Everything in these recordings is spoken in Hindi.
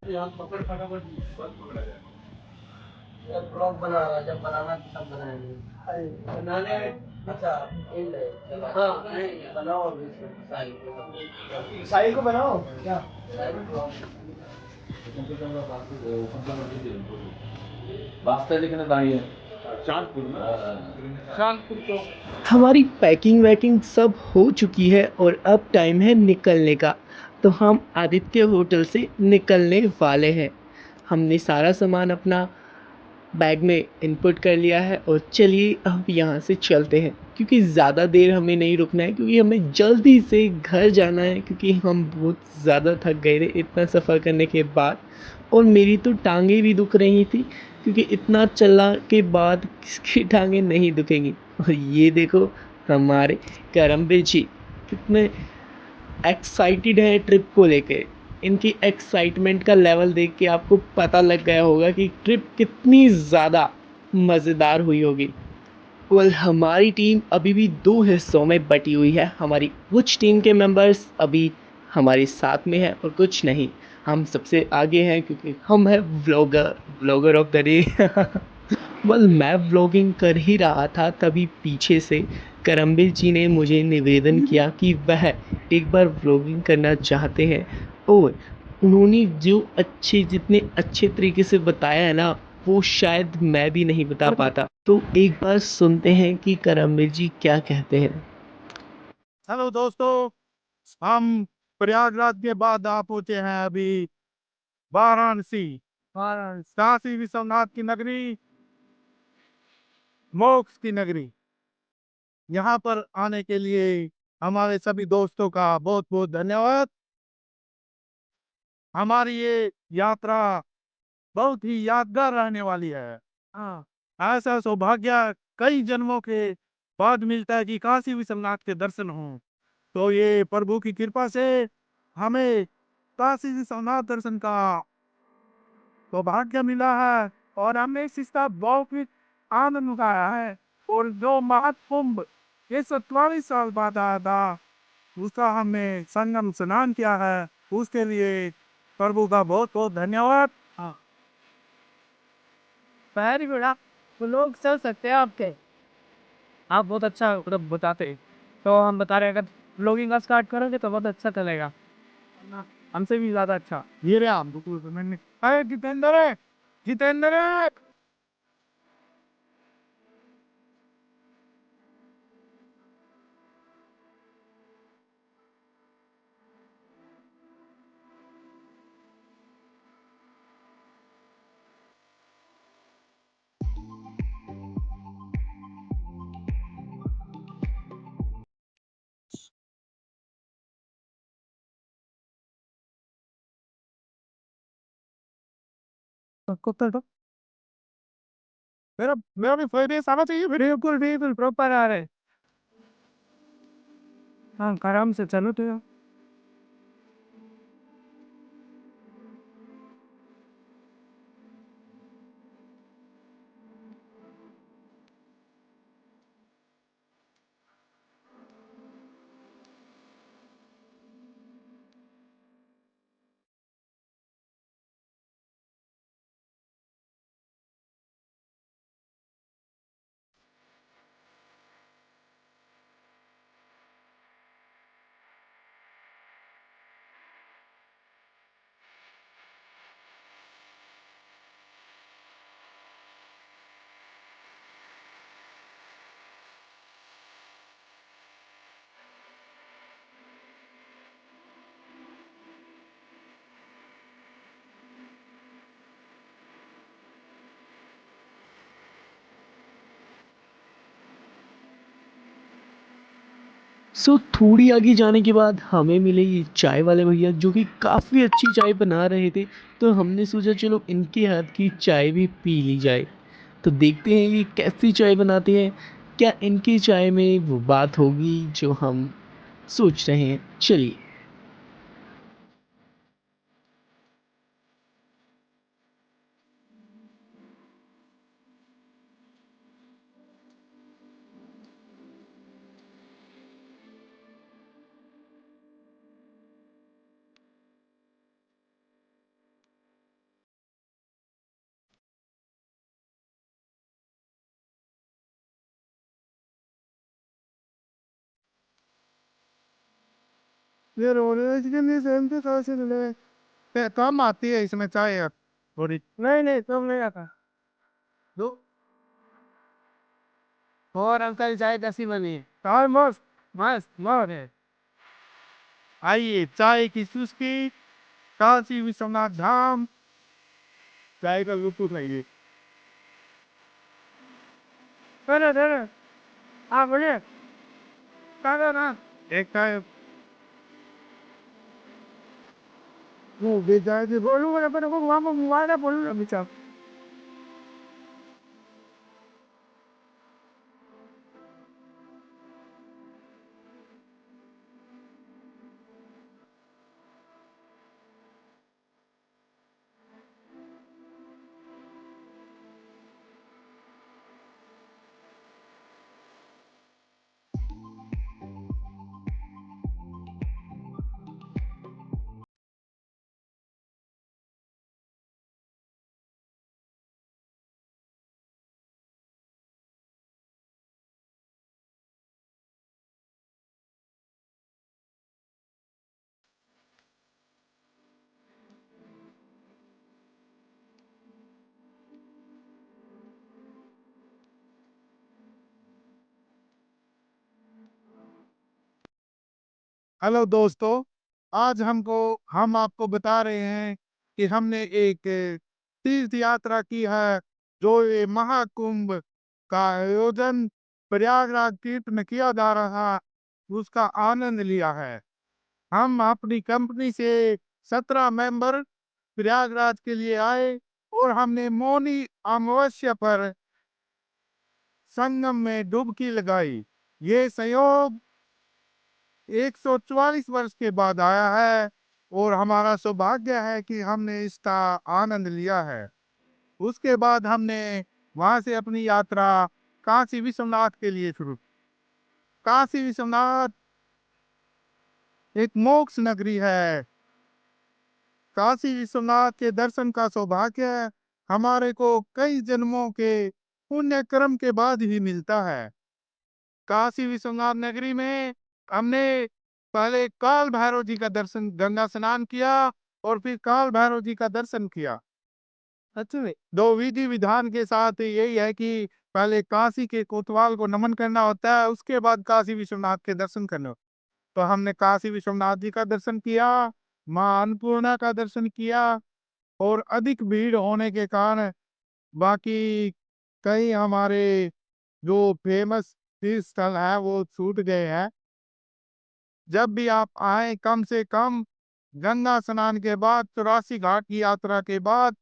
ब्लॉग बना रहा जब बनाना तो सब बनाएंगे। बनाने अच्छा हाँ नहीं बनाओ अभी साहिल को बनाओ क्या साहिल को वास्ता लिखना चाहिए चांदपुर में चांदपुर को हमारी पैकिंग वैकिंग सब हो चुकी है और अब टाइम है निकलने का। तो हम आदित्य होटल से निकलने वाले हैं। हमने सारा सामान अपना बैग में इनपुट कर लिया है और चलिए अब यहाँ से चलते हैं क्योंकि ज़्यादा देर हमें नहीं रुकना है क्योंकि हमें जल्दी से घर जाना है क्योंकि हम बहुत ज़्यादा थक गए थे इतना सफ़र करने के बाद। और मेरी तो टांगें भी दुख रही थी क्योंकि इतना चलने के बाद किसकी टांगें नहीं दुखेंगी। और ये देखो हमारे करमबीर जी कितने एक्साइटेड है ट्रिप को लेके। इनकी एक्साइटमेंट का लेवल देख के आपको पता लग गया होगा कि ट्रिप कितनी ज़्यादा मज़ेदार हुई होगी। वेल हमारी टीम अभी भी दो हिस्सों में बटी हुई है। हमारी कुछ टीम के मेंबर्स अभी हमारे साथ में हैं और कुछ नहीं। हम सबसे आगे हैं क्योंकि हम हैं vlogger vlogger of the day. Well मैं व्लॉगिंग कर ही रहा था तभी पीछे से करमबीर जी ने मुझे निवेदन किया कि वह एक बार व्लॉगिंग करना चाहते हैं। और उन्होंने जो जितने अच्छे तरीके से बताया है ना वो शायद मैं भी नहीं बता पाता। तो एक बार सुनते हैं कि करमबीर जी क्या कहते हैं। हेलो दोस्तों, हम प्रयागराज के बाद आप पहुंचे हैं अभी वाराणसी। वाराणसी काशी विश्वनाथ की नगरी, मोक्ष की नगरी। यहाँ पर आने के लिए हमारे सभी दोस्तों का बहुत बहुत धन्यवाद। हमारी ये यात्रा बहुत ही यादगार रहने वाली है। हाँ, ऐसा सौभाग्य कई जन्मों के बाद मिलता है कि काशी विश्वनाथ के दर्शन हों। तो ये प्रभु की कृपा से हमें काशी विश्वनाथ दर्शन का सौभाग्य मिला है और हमने इस चीज का बहुत ही आनंद उठाया है। और जो महाकुंभ ये 27 साल बाद आया था उसका हमने संगम स्नान किया है, उसके लिए प्रभु का बहुत बहुत धन्यवाद। हाँ, वेरी गुड। आप वो लोग चल सकते हैं आपके, आप बहुत अच्छा मतलब बताते हैं। तो हम बता रहे हैं अगर ब्लॉगिंग का स्टार्ट करोगे तो बहुत अच्छा चलेगा, वरना हमसे भी ज्यादा अच्छा। ये रहे आप बिल्कुल मैंने अरे जितेंद्र है, जितेंद्र है। कुत्ता तो मेरा मेरा भी फेस आना चाहिए, बिल्कुल बिल्कुल प्रॉपर आ रहे। हाँ, आराम से चलो तो यार। सो थोड़ी आगे जाने के बाद हमें मिले ये चाय वाले भैया जो कि काफ़ी अच्छी चाय बना रहे थे। तो हमने सोचा चलो इनके हाथ की चाय भी पी ली जाए। तो देखते हैं ये कैसी चाय बनाते हैं, क्या इनकी चाय में वो बात होगी जो हम सोच रहे हैं। चलिए। ये रोलेज के लिए सेम से कैसे ले कम आती है इसमें चाय यार थोड़ी नहीं नहीं तुम नहीं आता दो और अंकल चाय कैसी बनी है? चाय मस्त मस्त मस्त है। आइए चाय की चुस्की काशी विश्वनाथ धाम चाय का लुत्फ उठाइए। अरे अरे आप बोलिए क्या ना एक चाय वो बेचारे थे बोलूँ मैं अपने को वहाँ पर मोबाइल है बोलूँ अभी साहब हेलो दोस्तों, आज हम आपको बता रहे हैं कि हमने एक तीर्थ यात्रा की है जो ये महाकुंभ का आयोजन प्रयागराज तीर्थ में किया जा रहा उसका आनंद लिया है। हम अपनी कंपनी से 17 मेंबर प्रयागराज के लिए आए और हमने मौनी अमावस्या पर संगम में डुबकी लगाई। ये संयोग 144 वर्ष के बाद आया है और हमारा सौभाग्य है कि हमने इसका आनंद लिया है। उसके बाद हमने वहां से अपनी यात्रा काशी विश्वनाथ के लिए शुरू। काशी विश्वनाथ एक मोक्ष नगरी है। काशी विश्वनाथ के दर्शन का सौभाग्य हमारे को कई जन्मों के पुण्य कर्म के बाद ही मिलता है। काशी विश्वनाथ नगरी में हमने पहले काल भैरव जी का दर्शन गंगा स्नान किया और फिर काल भैरव जी का दर्शन किया। सच में दो विधि विधान के साथ यही है कि पहले काशी के कोतवाल को नमन करना होता है, उसके बाद काशी विश्वनाथ के दर्शन करना होता है। तो हमने काशी विश्वनाथ जी का दर्शन किया, माँ अन्नपूर्णा का दर्शन किया और अधिक भीड़ होने के कारण बाकी कई हमारे जो फेमस तीर्थ स्थल है वो छूट गए हैं। जब भी आप आए कम से कम गंगा स्नान के बाद 84 घाट की यात्रा के बाद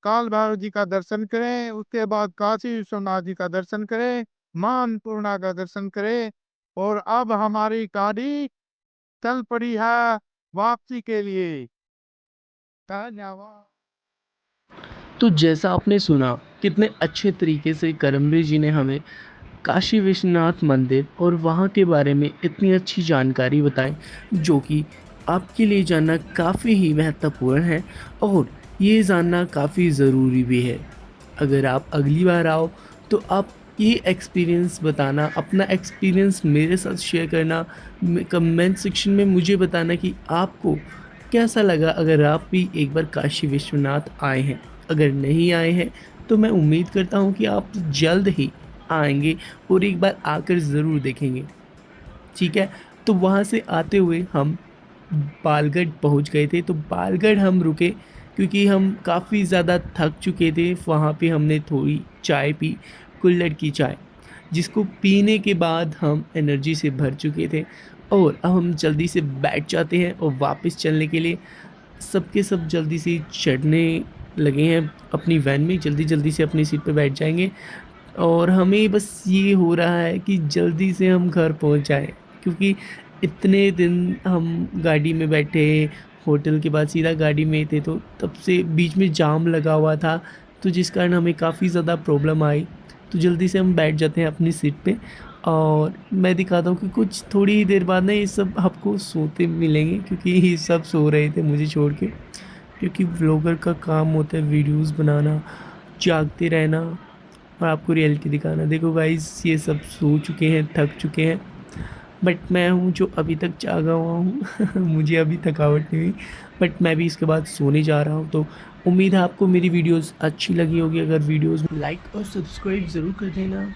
काल भैरव जी का दर्शन करें, उसके बाद काशी विश्वनाथ जी का दर्शन करें, मां अन्नपूर्णा का दर्शन करें और अब हमारी गाड़ी चल पड़ी है वापसी के लिए। धन्यवाद। तो जैसा आपने सुना कितने अच्छे तरीके से करमबीर जी ने हमें काशी विश्वनाथ मंदिर और वहाँ के बारे में इतनी अच्छी जानकारी बताई जो कि आपके लिए जानना काफ़ी ही महत्वपूर्ण है और ये जानना काफ़ी ज़रूरी भी है। अगर आप अगली बार आओ तो आप ये एक्सपीरियंस बताना, अपना एक्सपीरियंस मेरे साथ शेयर करना, कमेंट सेक्शन में मुझे बताना कि आपको कैसा लगा अगर आप भी एक बार काशी विश्वनाथ आए हैं। अगर नहीं आए हैं तो मैं उम्मीद करता हूँ कि आप जल्द ही आएंगे और एक बार आकर ज़रूर देखेंगे। ठीक है, तो वहाँ से आते हुए हम पालगढ़ पहुँच गए थे। तो पालगढ़ हम रुके क्योंकि हम काफ़ी ज़्यादा थक चुके थे। वहाँ पे हमने थोड़ी चाय पी, कुल्हड़ की चाय, जिसको पीने के बाद हम एनर्जी से भर चुके थे और अब हम जल्दी से बैठ जाते हैं और वापस चलने के लिए सबके सब जल्दी से चढ़ने लगे हैं अपनी वैन में, जल्दी जल्दी से अपनी सीट पे बैठ जाएंगे और हमें बस ये हो रहा है कि जल्दी से हम घर पहुंच जाएं क्योंकि इतने दिन हम गाड़ी में बैठे, होटल के बाद सीधा गाड़ी में थे तो तब से बीच में जाम लगा हुआ था, तो जिस कारण हमें काफ़ी ज़्यादा प्रॉब्लम आई। तो जल्दी से हम बैठ जाते हैं अपनी सीट पे और मैं दिखाता हूँ कि कुछ थोड़ी ही देर बाद ना ये सब आपको सोते मिलेंगे क्योंकि ये सब सो रहे थे मुझे छोड़ के, क्योंकि व्लॉगर का काम होता है वीडियोस बनाना, जागते रहना और आपको रियलिटी दिखाना। देखो गाइस ये सब सो चुके हैं, थक चुके हैं, बट मैं हूँ जो अभी तक जागा हुआ हूँ मुझे अभी थकावट नहीं हुई, बट मैं भी इसके बाद सोने जा रहा हूँ। तो उम्मीद है आपको मेरी वीडियोस अच्छी लगी होगी। अगर वीडियोस लाइक और सब्सक्राइब ज़रूर कर देना।